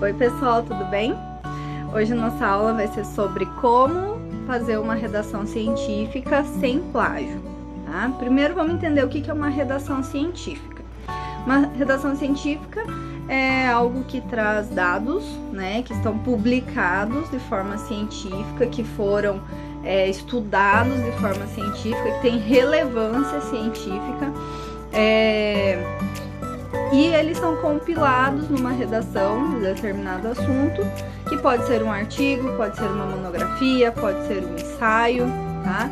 Oi pessoal, tudo bem? Hoje a nossa aula vai ser sobre como fazer uma redação científica sem plágio, tá? Primeiro vamos entender o que é uma redação científica. Uma redação científica é algo que traz dados, né, que estão publicados de forma científica, que foram estudados de forma científica, que tem relevância científica, e eles são compilados numa redação de determinado assunto, que pode ser um artigo, pode ser uma monografia, pode ser um ensaio, tá?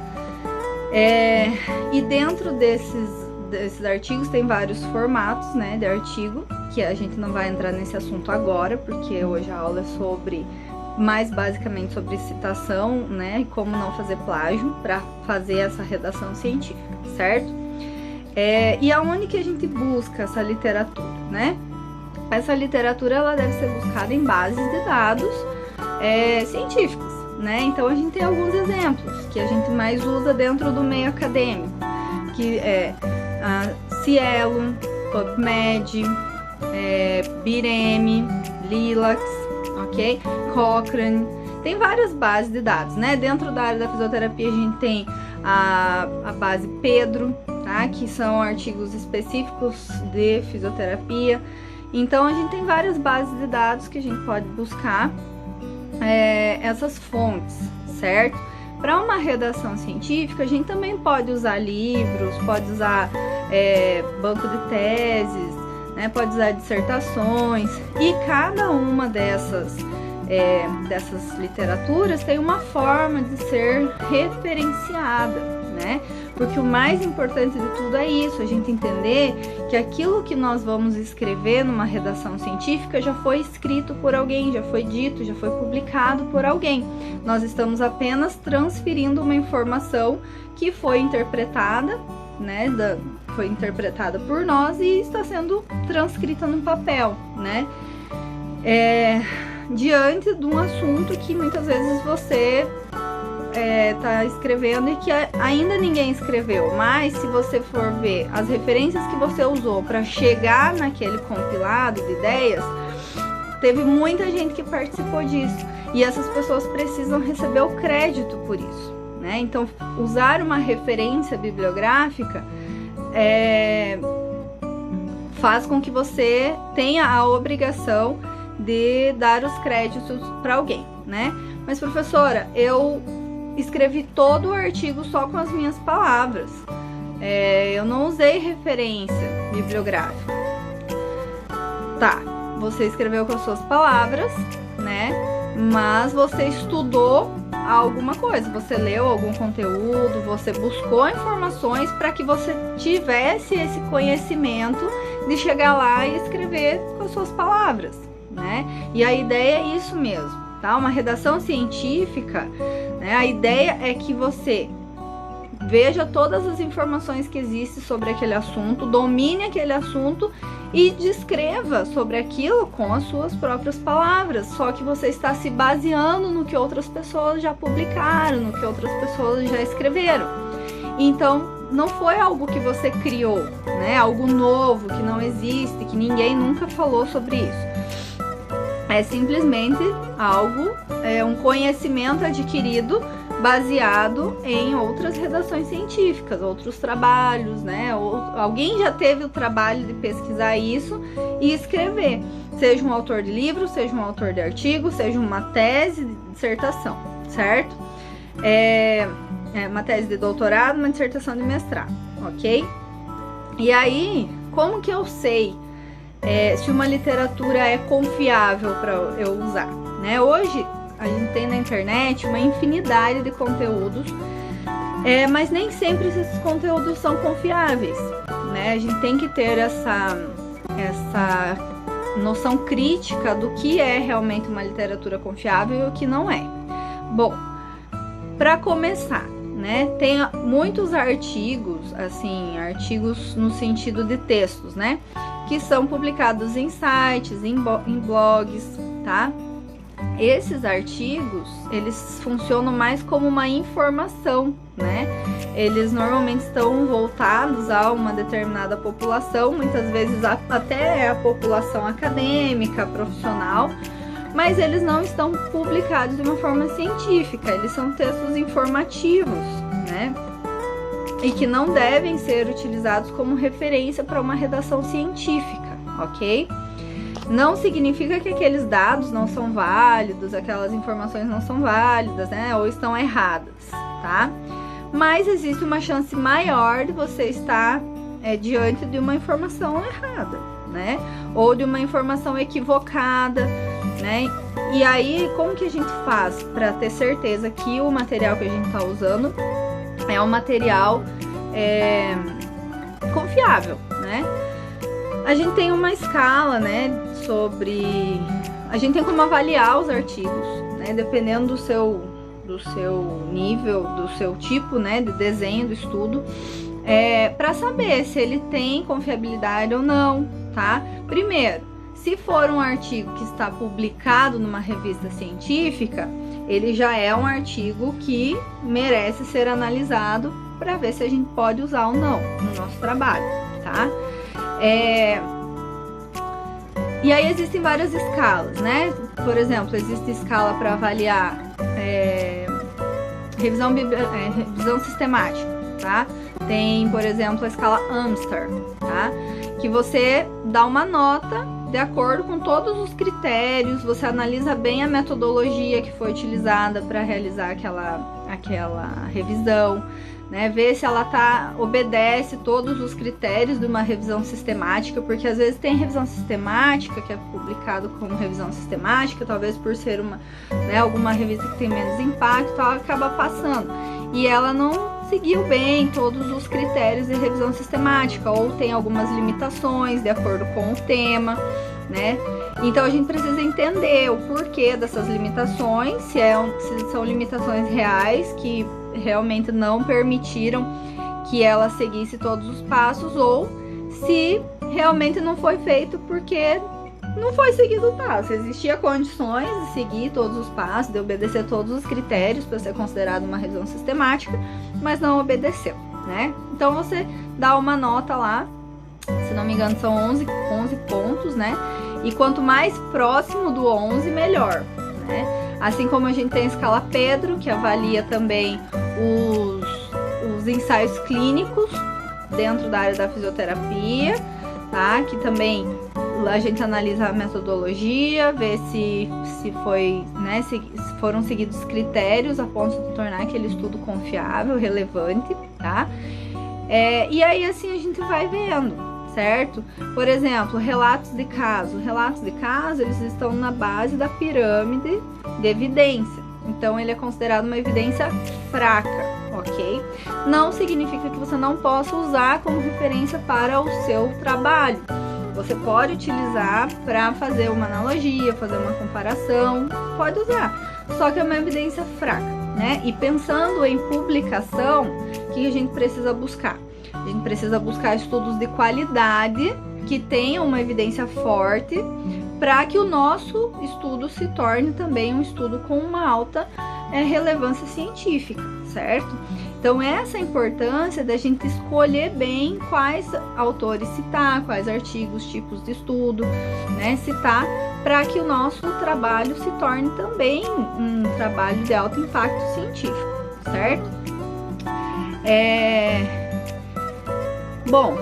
E dentro desses artigos tem vários formatos, né, de artigo, que a gente não vai entrar nesse assunto agora, porque hoje a aula é mais basicamente sobre citação, né, e como não fazer plágio para fazer essa redação científica, certo? E aonde que a gente busca essa literatura, né? Essa literatura ela deve ser buscada em bases de dados científicos, né? Então a gente tem alguns exemplos que a gente mais usa dentro do meio acadêmico, que é a Cielo, PubMed, BIREM, Lilacs, ok? Cochrane, tem várias bases de dados, né? Dentro da área da fisioterapia a gente tem a base Pedro, tá? Que são artigos específicos de fisioterapia. Então a gente tem várias bases de dados que a gente pode buscar essas fontes, certo? Para uma redação científica a gente também pode usar livros, pode usar banco de teses, né? Pode usar dissertações, e cada uma dessas literaturas tem uma forma de ser referenciada, né? Porque o mais importante de tudo é isso, a gente entender que aquilo que nós vamos escrever numa redação científica já foi escrito por alguém, já foi dito, já foi publicado por alguém. Nós estamos apenas transferindo uma informação que foi interpretada, né? Foi interpretada por nós e está sendo transcrita no papel, né? Diante de um assunto que muitas vezes você tá escrevendo e que ainda ninguém escreveu, mas se você for ver as referências que você usou para chegar naquele compilado de ideias, teve muita gente que participou disso, e essas pessoas precisam receber o crédito por isso, né? Então usar uma referência bibliográfica faz com que você tenha a obrigação de dar os créditos para alguém, né? Mas professora, eu escrevi todo o artigo só com as minhas palavras, eu não usei referência bibliográfica. Tá, você escreveu com as suas palavras, né? Mas você estudou alguma coisa, você leu algum conteúdo, você buscou informações para que você tivesse esse conhecimento de chegar lá e escrever com as suas palavras, né? E a ideia é isso mesmo, tá? Uma redação científica, né? A ideia é que você veja todas as informações que existem sobre aquele assunto, domine aquele assunto e descreva sobre aquilo com as suas próprias palavras, só que você está se baseando no que outras pessoas já publicaram, no que outras pessoas já escreveram. Então, não foi algo que você criou, né? Algo novo, que não existe, que ninguém nunca falou sobre isso. É simplesmente algo, um conhecimento adquirido baseado em outras redações científicas, outros trabalhos, né? Alguém já teve o trabalho de pesquisar isso e escrever, seja um autor de livro, seja um autor de artigo, seja uma tese de dissertação, certo? Uma tese de doutorado, uma dissertação de mestrado, ok? E aí, como que eu sei se uma literatura é confiável para eu usar, né? Hoje a gente tem na internet uma infinidade de conteúdos, mas nem sempre esses conteúdos são confiáveis, né? A gente tem que ter essa noção crítica do que é realmente uma literatura confiável e o que não é. Bom, para começar, né, tem muitos artigos, assim, artigos no sentido de textos, né, que são publicados em sites, em blogs, tá? Esses artigos, eles funcionam mais como uma informação, né? eles normalmente estão voltados a uma determinada população, muitas vezes até a população acadêmica, profissional, mas eles não estão publicados de uma forma científica, eles são textos informativos, né? E que não devem ser utilizados como referência para uma redação científica, ok? Não significa que aqueles dados não são válidos, aquelas informações não são válidas, né? Ou estão erradas, tá? Mas existe uma chance maior de você estar diante de uma informação errada, né? Ou de uma informação equivocada, né? E aí, como que a gente faz para ter certeza que o material que a gente está usando é um material confiável, né? A gente tem uma escala, né, a gente tem como avaliar os artigos, né, dependendo do seu nível, do seu tipo, né, de desenho do estudo, para saber se ele tem confiabilidade ou não, tá? Primeiro, se for um artigo que está publicado numa revista científica, ele já é um artigo que merece ser analisado para ver se a gente pode usar ou não no nosso trabalho, tá? E aí existem várias escalas, né? Por exemplo, existe escala para avaliar revisão sistemática, tá? Tem, por exemplo, a escala Amstar, tá? Que você dá uma nota de acordo com todos os critérios, você analisa bem a metodologia que foi utilizada para realizar aquela revisão, né? Ver se ela obedece todos os critérios de uma revisão sistemática, porque às vezes tem revisão sistemática que é publicado como revisão sistemática, talvez por ser alguma revista que tem menos impacto, ela acaba passando e ela não seguiu bem todos os critérios de revisão sistemática, ou tem algumas limitações de acordo com o tema, né? Então a gente precisa entender o porquê dessas limitações, se são limitações reais que realmente não permitiram que ela seguisse todos os passos, ou se realmente não foi feito porque não foi seguido o passo. Existia condições de seguir todos os passos, de obedecer todos os critérios para ser considerado uma revisão sistemática, mas não obedeceu, né? Então você dá uma nota lá, se não me engano são 11 pontos, né? E quanto mais próximo do 11, melhor, né? Assim como a gente tem a escala Pedro, que avalia também os ensaios clínicos dentro da área da fisioterapia, tá? Que também a gente analisa a metodologia, vê se foi, né, se foram seguidos critérios a ponto de tornar aquele estudo confiável, relevante, tá? E aí assim a gente vai vendo, certo? Por exemplo, relatos de caso. Relatos de caso, eles estão na base da pirâmide de evidência. Então, ele é considerado uma evidência fraca, ok? Não significa que você não possa usar como referência para o seu trabalho. Você pode utilizar para fazer uma analogia, fazer uma comparação, pode usar. Só que é uma evidência fraca, né? E pensando em publicação, o que a gente precisa buscar? A gente precisa buscar estudos de qualidade que tenham uma evidência forte para que o nosso estudo se torne também um estudo com uma alta relevância científica, certo? Então essa é a importância da gente escolher bem quais autores citar, quais artigos, tipos de estudo, né, citar, para que o nosso trabalho se torne também um trabalho de alto impacto científico, certo? Bom,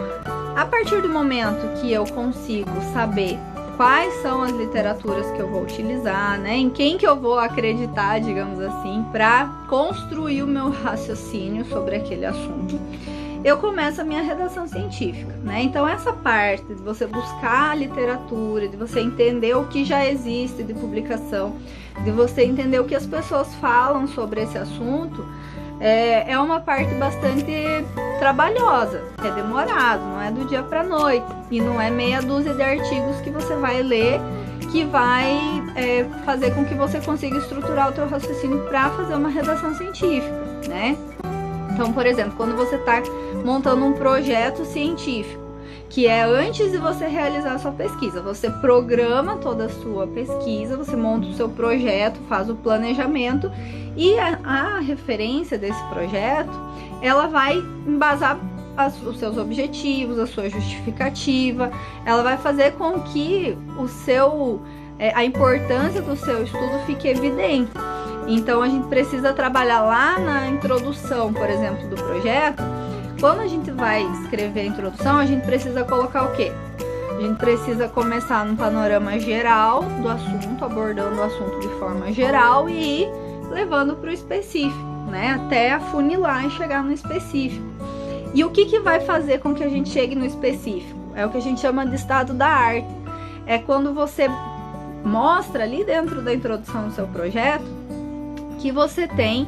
a partir do momento que eu consigo saber quais são as literaturas que eu vou utilizar, né, em quem que eu vou acreditar, digamos assim, para construir o meu raciocínio sobre aquele assunto, eu começo a minha redação científica, né? Então essa parte de você buscar a literatura, de você entender o que já existe de publicação, de você entender o que as pessoas falam sobre esse assunto, é uma parte bastante trabalhosa, é demorado, não é do dia para noite, e não é meia dúzia de artigos que você vai ler que vai fazer com que você consiga estruturar o teu raciocínio para fazer uma redação científica, né? Então, por exemplo, quando você está montando um projeto científico que é antes de você realizar a sua pesquisa. Você programa toda a sua pesquisa, você monta o seu projeto, faz o planejamento, e a referência desse projeto, ela vai embasar os seus objetivos, a sua justificativa, ela vai fazer com que a importância do seu estudo fique evidente. Então a gente precisa trabalhar lá na introdução, por exemplo, do projeto. Quando a gente vai escrever a introdução, a gente precisa colocar o quê? A gente precisa começar num panorama geral do assunto, abordando o assunto de forma geral e ir levando para o específico, né? Até afunilar e chegar no específico. E o que vai fazer com que a gente chegue no específico? É o que a gente chama de estado da arte. É quando você mostra ali dentro da introdução do seu projeto que você tem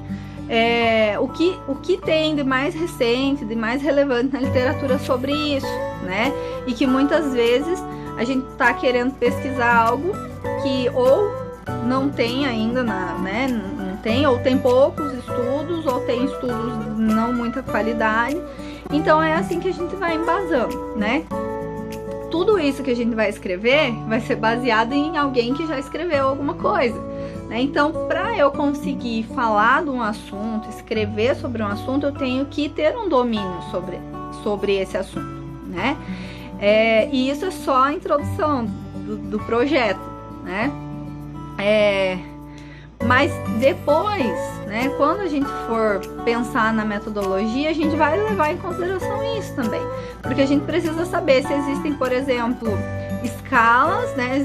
o que tem de mais recente, de mais relevante na literatura sobre isso, né? E que muitas vezes a gente está querendo pesquisar algo que ou não tem ainda, né? Não tem, ou tem poucos estudos, ou tem estudos de não muita qualidade. Então é assim que a gente vai embasando, né? Tudo isso que a gente vai escrever vai ser baseado em alguém que já escreveu alguma coisa, né? Então, para eu conseguir falar de um assunto, escrever sobre um assunto, eu tenho que ter um domínio sobre esse assunto, né? E isso é só a introdução do projeto, né? Mas depois, né, quando a gente for pensar na metodologia, a gente vai levar em consideração isso também. Porque a gente precisa saber se existem, por exemplo, escalas, né?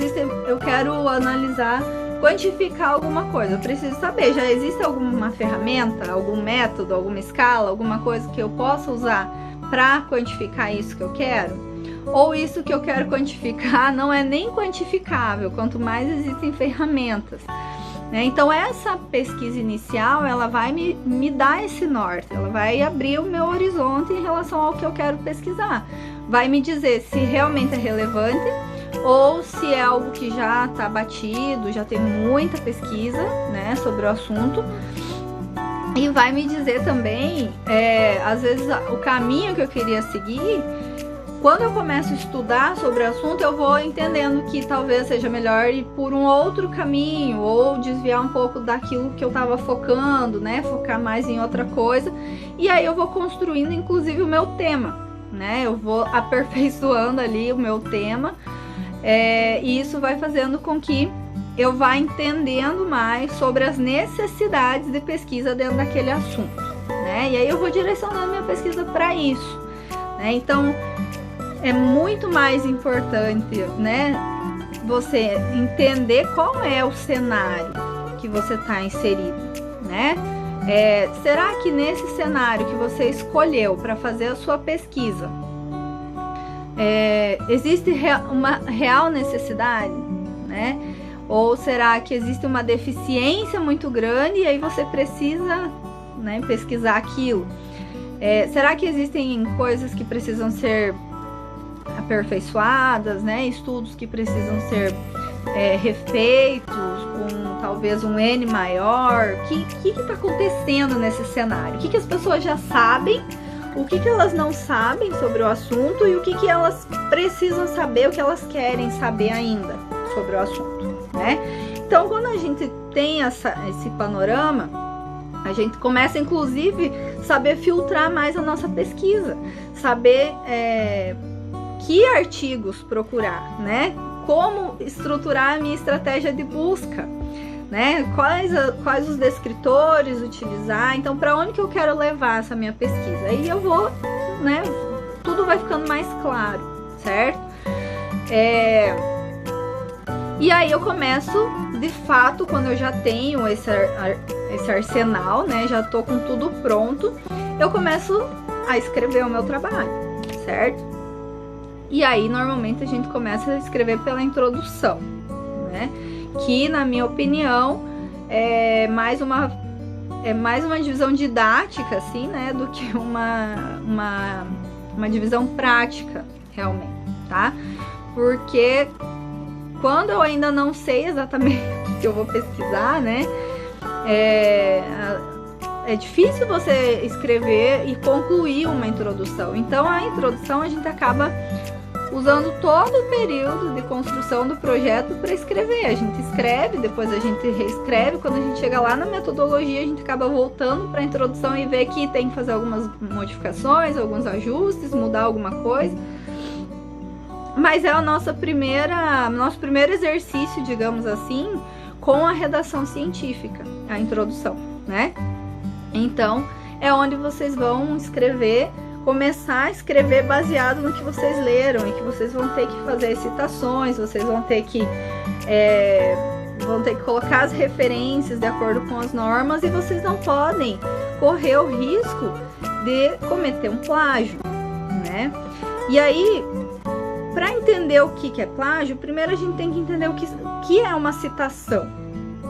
Eu quero analisar, quantificar alguma coisa. Eu preciso saber, já existe alguma ferramenta, algum método, alguma escala, alguma coisa que eu possa usar para quantificar isso que eu quero? Ou isso que eu quero quantificar não é nem quantificável, quanto mais existem ferramentas. Então essa pesquisa inicial, ela vai me dar esse norte, ela vai abrir o meu horizonte em relação ao que eu quero pesquisar. Vai me dizer se realmente é relevante ou se é algo que já está batido, já tem muita pesquisa, né, sobre o assunto. E vai me dizer também, às vezes, o caminho que eu queria seguir. Quando eu começo a estudar sobre o assunto, eu vou entendendo que talvez seja melhor ir por um outro caminho ou desviar um pouco daquilo que eu estava focando, né? Focar mais em outra coisa. E aí eu vou construindo, inclusive, o meu tema, né? Eu vou aperfeiçoando ali o meu tema. E isso vai fazendo com que eu vá entendendo mais sobre as necessidades de pesquisa dentro daquele assunto, né? E aí eu vou direcionando minha pesquisa para isso, né? Então, é muito mais importante, né, você entender qual é o cenário que você está inserido, né? Será que nesse cenário que você escolheu para fazer a sua pesquisa, existe uma real necessidade, né? Ou será que existe uma deficiência muito grande e aí você precisa, né, pesquisar aquilo? Será que existem coisas que precisam ser aperfeiçoadas, né? Estudos que precisam ser refeitos com talvez um N maior? O que está acontecendo nesse cenário? O que as pessoas já sabem? O que elas não sabem sobre o assunto? E o que elas precisam saber, o que elas querem saber ainda sobre o assunto, né? Então, quando a gente tem esse panorama, a gente começa, inclusive, saber filtrar mais a nossa pesquisa, saber que artigos procurar, né? Como estruturar a minha estratégia de busca, né? Quais os descritores utilizar. Então, para onde que eu quero levar essa minha pesquisa? Aí eu vou, né? Tudo vai ficando mais claro, certo? E aí eu começo, de fato, quando eu já tenho esse arsenal, né? Já tô com tudo pronto, eu começo a escrever o meu trabalho, certo? E aí, normalmente, a gente começa a escrever pela introdução, né? Que, na minha opinião, é mais uma divisão didática, assim, né? Do que uma divisão prática, realmente, tá? Porque quando eu ainda não sei exatamente o que eu vou pesquisar, né? É difícil você escrever e concluir uma introdução. Então, a introdução a gente acaba usando todo o período de construção do projeto para escrever. A gente escreve, depois a gente reescreve. Quando a gente chega lá na metodologia, a gente acaba voltando para a introdução e vê que tem que fazer algumas modificações, alguns ajustes, mudar alguma coisa. Mas é nosso primeiro exercício, digamos assim, com a redação científica, a introdução, né? Então, é onde vocês vão escrever, começar a escrever baseado no que vocês leram, e que vocês vão ter que fazer as citações, vocês vão ter que colocar as referências de acordo com as normas, e vocês não podem correr o risco de cometer um plágio, né? E aí, para entender o que é plágio, primeiro a gente tem que entender o que é uma citação,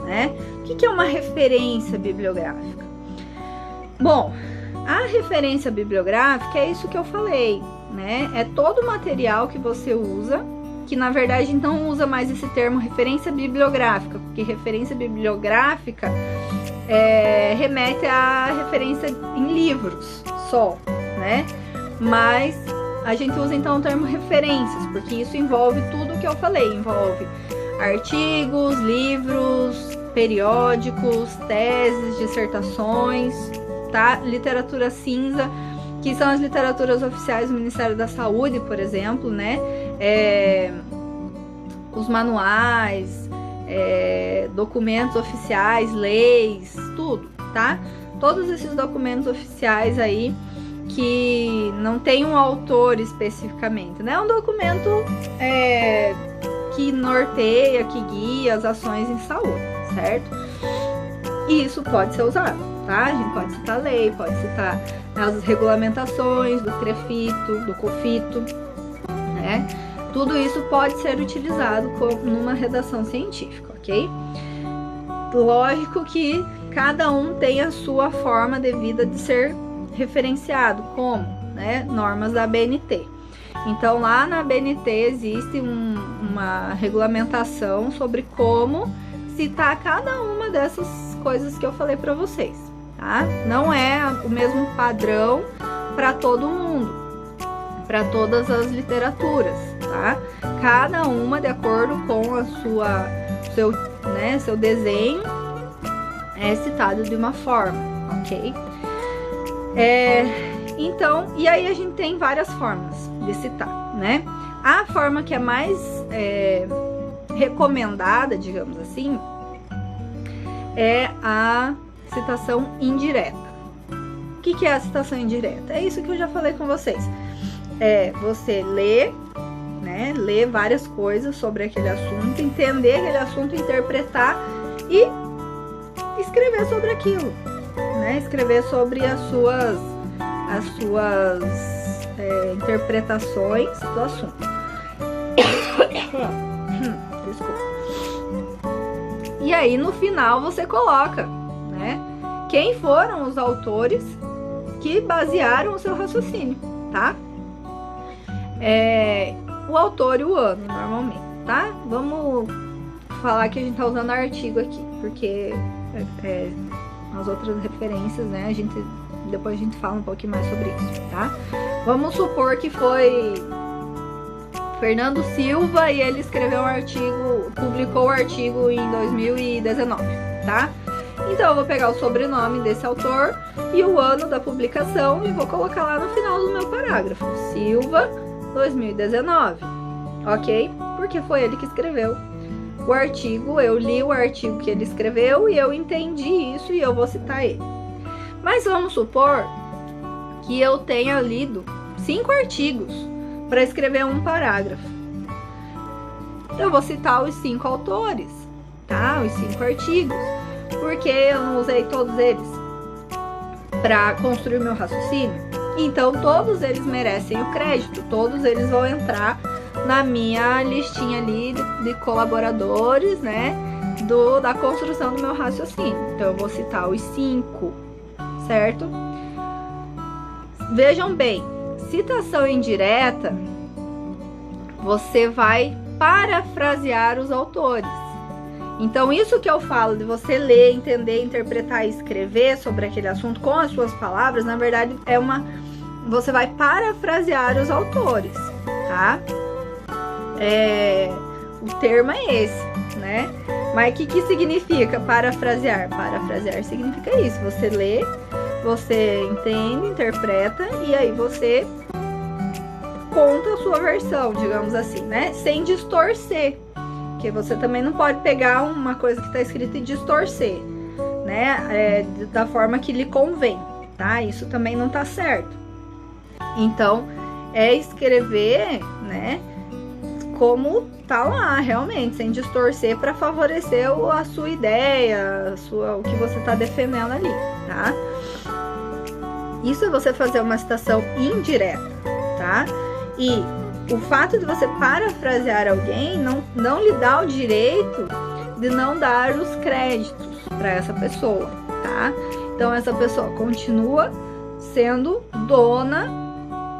né? O que é uma referência bibliográfica? Bom, a referência bibliográfica é isso que eu falei, né? É todo o material que você usa, que na verdade não usa mais esse termo referência bibliográfica, porque referência bibliográfica remete à referência em livros só, né? Mas a gente usa então o termo referências, porque isso envolve tudo que eu falei, envolve artigos, livros, periódicos, teses, dissertações, tá? Literatura cinza, que são as literaturas oficiais do Ministério da Saúde, por exemplo, né? Os manuais, documentos oficiais, leis, tudo, tá? Todos esses documentos oficiais aí que não tem um autor especificamente, né? É um documento que norteia, que guia as ações em saúde, certo? E isso pode ser usado, tá? A gente pode citar lei, pode citar as regulamentações do CREFITO, do COFITO, né? Tudo isso pode ser utilizado numa redação científica, ok? Lógico que cada um tem a sua forma devida de ser referenciado, como, né, normas da ABNT. Então, lá na ABNT existe uma regulamentação sobre como citar cada uma dessas coisas que eu falei para vocês, tá? Não é o mesmo padrão para todo mundo, para todas as literaturas, tá? Cada uma de acordo com a seu desenho é citado de uma forma, ok? Então, e aí a gente tem várias formas de citar, né? A forma que é mais recomendada, digamos assim, é a citação indireta. O que é a citação indireta? É isso que eu já falei com vocês. Você ler, né? Ler várias coisas sobre aquele assunto, entender aquele assunto, interpretar e escrever sobre aquilo, né? Escrever sobre as suas interpretações do assunto. Desculpa. E aí no final você coloca, né, quem foram os autores que basearam o seu raciocínio, tá? O autor e o ano, normalmente, tá? Vamos falar que a gente tá usando artigo aqui, porque as outras referências, né, depois a gente fala um pouquinho mais sobre isso, tá? Vamos supor que foi Fernando Silva e ele escreveu um artigo, publicou o artigo em 2019, tá? Então eu vou pegar o sobrenome desse autor e o ano da publicação e vou colocar lá no final do meu parágrafo, Silva 2019, ok? Porque foi ele que escreveu o artigo, eu li o artigo que ele escreveu e eu entendi isso e eu vou citar ele. Mas vamos supor que eu tenha lido 5 artigos para escrever um parágrafo. Eu vou citar os 5 autores, tá? Os 5 artigos, porque eu não usei todos eles para construir o meu raciocínio. Então, todos eles merecem o crédito, todos eles vão entrar na minha listinha ali de colaboradores, né? Da construção do meu raciocínio. Então, eu vou citar os 5, certo? Vejam bem, citação indireta, você vai parafrasear os autores. Então, isso que eu falo de você ler, entender, interpretar e escrever sobre aquele assunto com as suas palavras, na verdade, você vai parafrasear os autores, tá? O termo é esse, né? Mas o que significa parafrasear? Parafrasear significa isso, você lê, você entende, interpreta e aí você conta a sua versão, digamos assim, né? Sem distorcer, porque você também não pode pegar uma coisa que está escrita e distorcer, né? Da forma que lhe convém, tá? Isso também não tá certo. Então, é escrever, né? Como tá lá, realmente, sem distorcer, para favorecer a sua ideia, o que você tá defendendo ali, tá? Isso é você fazer uma citação indireta, tá? E o fato de você parafrasear alguém não lhe dá o direito de não dar os créditos para essa pessoa, tá? Então, essa pessoa continua sendo dona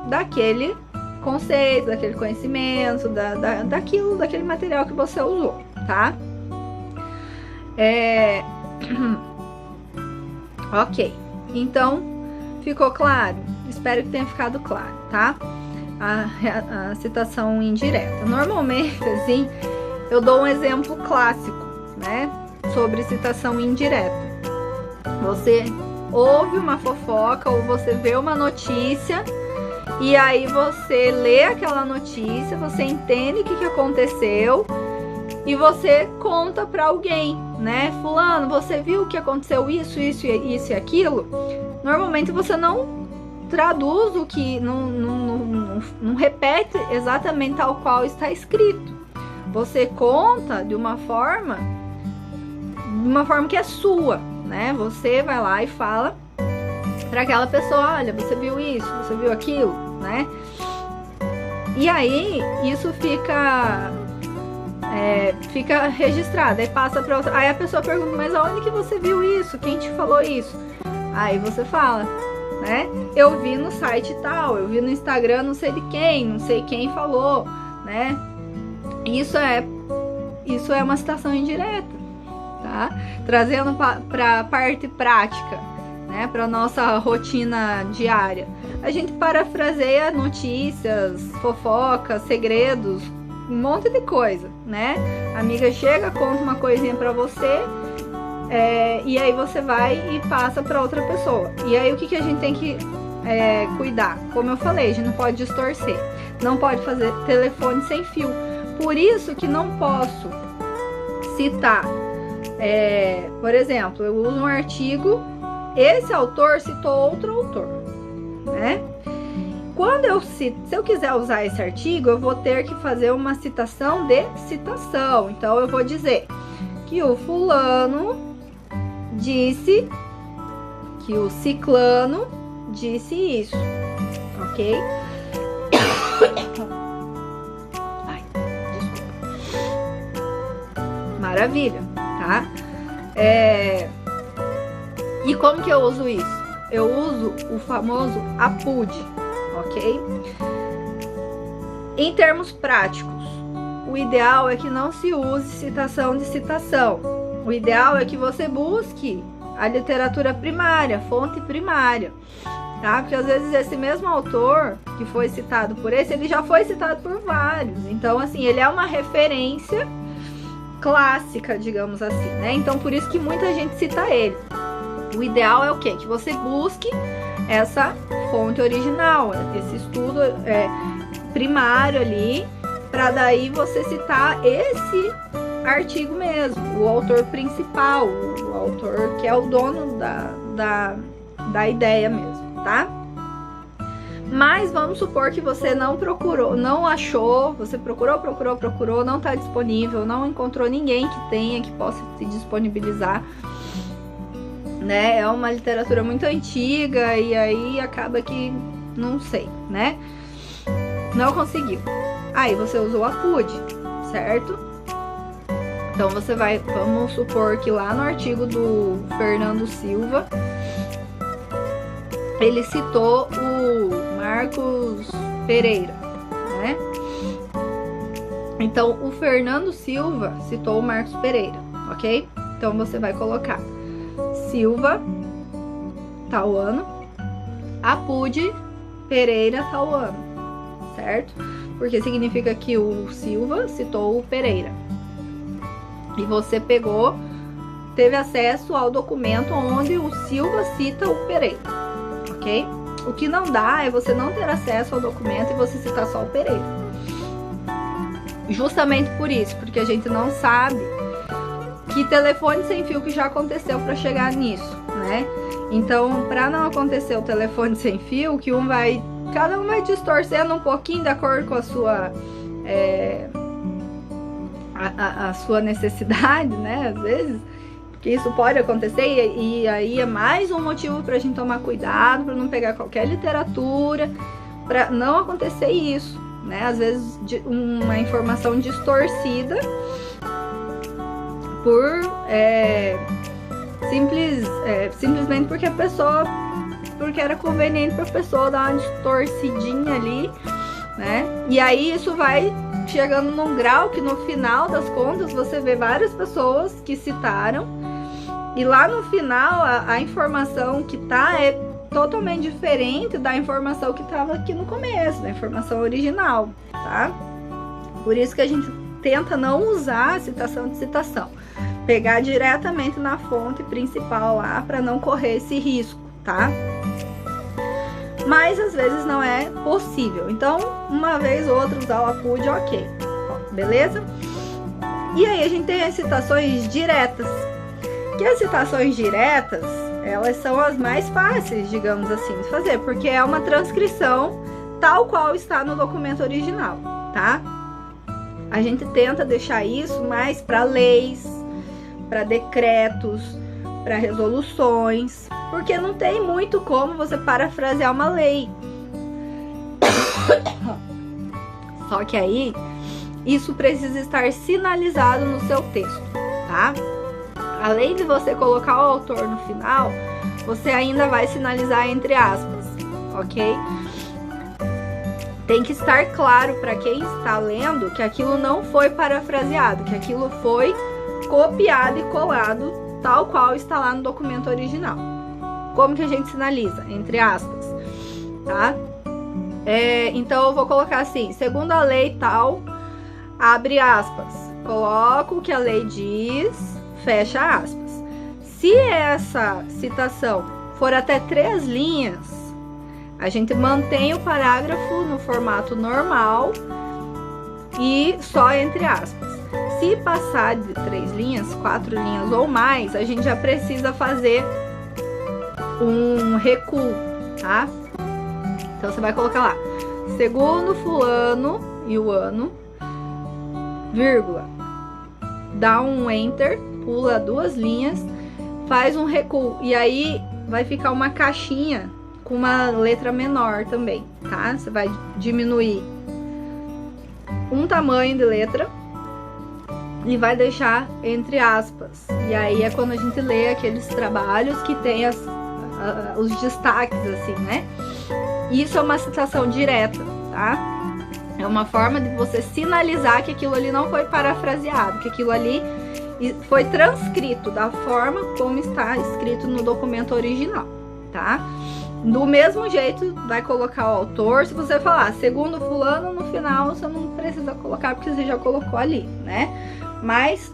daquele conceito, daquele conhecimento, daquele material que você usou, tá? Ok, então ficou claro? Espero que tenha ficado claro, tá? A citação indireta. Normalmente, assim, eu dou um exemplo clássico, né? Sobre citação indireta. Você ouve uma fofoca ou você vê uma notícia e aí você lê aquela notícia, você entende o que aconteceu e você conta para alguém, né? Fulano, você viu que aconteceu isso e aquilo? Normalmente você não traduz o que, não repete exatamente tal qual está escrito. Você conta de uma forma que é sua, né? Você vai lá e fala para aquela pessoa, olha, você viu isso, você viu aquilo, né? E aí isso fica registrado, aí passa para outra. Aí a pessoa pergunta, mas aonde que você viu isso? Quem te falou isso? Aí você fala, né? Eu vi no site tal, eu vi no Instagram, não sei de quem, não sei quem falou, né? Isso é uma citação indireta, tá? Trazendo para a parte prática, né? Para nossa rotina diária. A gente parafraseia notícias, fofocas, segredos, um monte de coisa, né? A amiga chega, conta uma coisinha para você, e aí você vai e passa para outra pessoa. E aí o que a gente tem que cuidar? Como eu falei, a gente não pode distorcer, não pode fazer telefone sem fio. Por isso que não posso citar, por exemplo, eu uso um artigo, esse autor citou outro autor, né? Se eu quiser usar esse artigo, eu vou ter que fazer uma citação de citação. Então, eu vou dizer que o fulano disse que o ciclano disse isso, ok? Ai, desculpa. Maravilha, tá? E como que eu uso isso? Eu uso o famoso APUD, ok? Em termos práticos, o ideal é que não se use citação de citação. O ideal é que você busque a literatura primária, fonte primária, tá? Porque às vezes esse mesmo autor que foi citado por esse, ele já foi citado por vários. Então, assim, ele é uma referência clássica, digamos assim, né? Então, por isso que muita gente cita ele. O ideal é o quê? Que você busque essa fonte original, esse estudo primário ali, para daí você citar esse artigo mesmo, o autor principal, o autor que é o dono da ideia mesmo, tá? Mas vamos supor que você não procurou, não achou, você procurou, não está disponível, não encontrou ninguém que tenha, que possa se disponibilizar, né? É uma literatura muito antiga e aí acaba que não sei, né? Não conseguiu. Aí você usou a APUD, certo? Então você vai, vamos supor que lá no artigo do Fernando Silva, ele citou o Marcos Pereira, né? Então o Fernando Silva citou o Marcos Pereira, ok? Então você vai colocar Silva, tal ano, APUD, Pereira, tal ano, certo? Porque significa que o Silva citou o Pereira. E você teve acesso ao documento onde o Silva cita o Pereira, ok? O que não dá é você não ter acesso ao documento e você citar só o Pereira. Justamente por isso, porque a gente não sabe que telefone sem fio que já aconteceu para chegar nisso, né? Então, para não acontecer o telefone sem fio, que cada um vai distorcendo um pouquinho de acordo com a sua a sua necessidade, né? Às vezes, porque isso pode acontecer e aí é mais um motivo para a gente tomar cuidado, para não pegar qualquer literatura, para não acontecer isso, né? Às vezes uma informação distorcida por simplesmente porque era conveniente para a pessoa dar uma distorcidinha ali, né? E aí isso vai chegando num grau que no final das contas você vê várias pessoas que citaram e lá no final a informação que tá é totalmente diferente da informação que estava aqui no começo, da informação original, tá? Por isso que a gente tenta não usar citação de citação, pegar diretamente na fonte principal lá para não correr esse risco, tá? Mas às vezes não é possível, então uma vez ou outra usar o APUD, ok, beleza? E aí a gente tem as citações diretas, que as citações diretas elas são as mais fáceis, digamos assim, de fazer, porque é uma transcrição tal qual está no documento original, tá? A gente tenta deixar isso mais para leis, para decretos, para resoluções, porque não tem muito como você parafrasear uma lei. Só que aí, isso precisa estar sinalizado no seu texto, tá? Além de você colocar o autor no final, você ainda vai sinalizar entre aspas, ok? Tem que estar claro para quem está lendo que aquilo não foi parafraseado, que aquilo foi copiado e colado tal qual está lá no documento original. Como que a gente sinaliza? Entre aspas, tá? Então eu vou colocar assim, segundo a lei tal, abre aspas, coloco o que a lei diz, fecha aspas. Se essa citação for até 3 linhas, a gente mantém o parágrafo no formato normal e só entre aspas. Se passar de 3 linhas, 4 linhas ou mais, a gente já precisa fazer um recuo, tá? Então você vai colocar lá, segundo fulano e o ano, vírgula, dá um enter, pula 2 linhas, faz um recuo e aí vai ficar uma caixinha com uma letra menor também, tá? Você vai diminuir um tamanho de letra e vai deixar entre aspas. E aí é quando a gente lê aqueles trabalhos que tem os destaques, assim, né? Isso é uma citação direta, tá? É uma forma de você sinalizar que aquilo ali não foi parafraseado, que aquilo ali foi transcrito da forma como está escrito no documento original, tá? Do mesmo jeito, vai colocar o autor. Se você falar segundo fulano, no final você não precisa colocar, porque você já colocou ali, né? Mas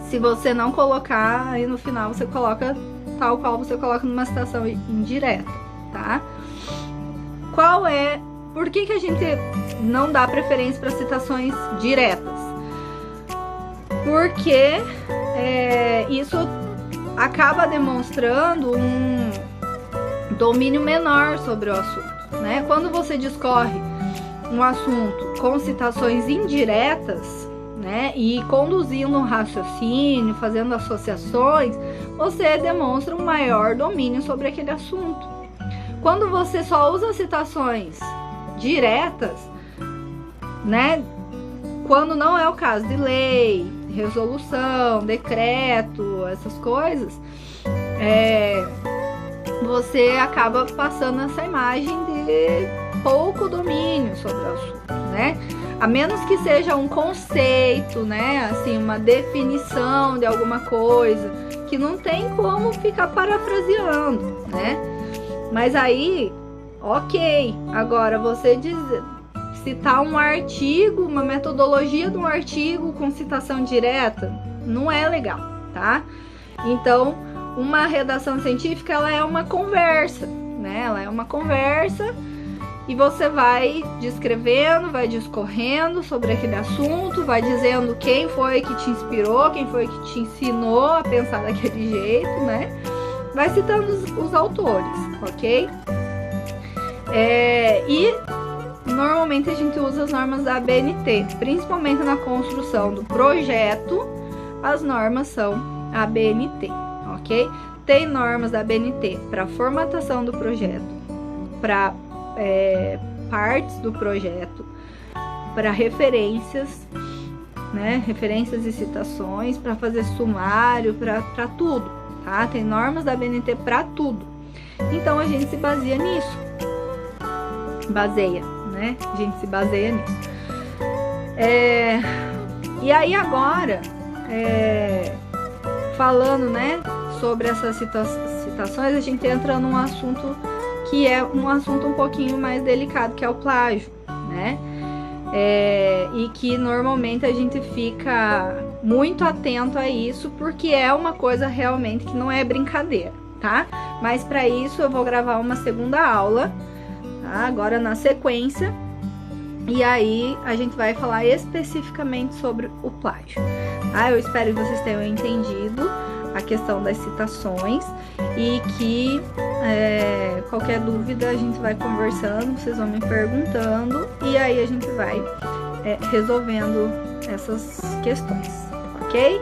se você não colocar, aí no final você coloca tal qual você coloca numa citação indireta, tá? Por que a gente não dá preferência para citações diretas? Porque isso acaba demonstrando um domínio menor sobre o assunto, né? Quando você discorre um assunto com citações indiretas, né, e conduzindo um raciocínio, fazendo associações, você demonstra um maior domínio sobre aquele assunto. Quando você só usa citações diretas, né, quando não é o caso de lei, resolução, decreto, essas coisas, você acaba passando essa imagem de pouco domínio sobre o assunto, né? A menos que seja um conceito, né? Assim, uma definição de alguma coisa que não tem como ficar parafraseando, né? Mas aí, ok. Agora, você citar um artigo, uma metodologia de um artigo com citação direta, não é legal, tá? Então, uma redação científica, ela é uma conversa, né? Ela é uma conversa e você vai descrevendo, vai discorrendo sobre aquele assunto, vai dizendo quem foi que te inspirou, quem foi que te ensinou a pensar daquele jeito, né? Vai citando os autores, ok? E normalmente a gente usa as normas da ABNT, principalmente na construção do projeto, as normas são ABNT, ok? Tem normas da ABNT para formatação do projeto, para partes do projeto, para referências, né? Referências e citações, para fazer sumário, para tudo, tá? Tem normas da ABNT para tudo. Então a gente se baseia nisso. Né? A gente se baseia nisso. E aí agora, falando, né, sobre essas citações, a gente entra num assunto que é um assunto um pouquinho mais delicado, que é o plágio, né? E que normalmente a gente fica muito atento a isso, porque é uma coisa realmente que não é brincadeira, tá? Mas para isso eu vou gravar uma segunda aula, tá? Agora na sequência, e aí a gente vai falar especificamente sobre o plágio, tá? Eu espero que vocês tenham entendido a questão das citações e que qualquer dúvida a gente vai conversando, vocês vão me perguntando e aí a gente vai resolvendo essas questões, ok?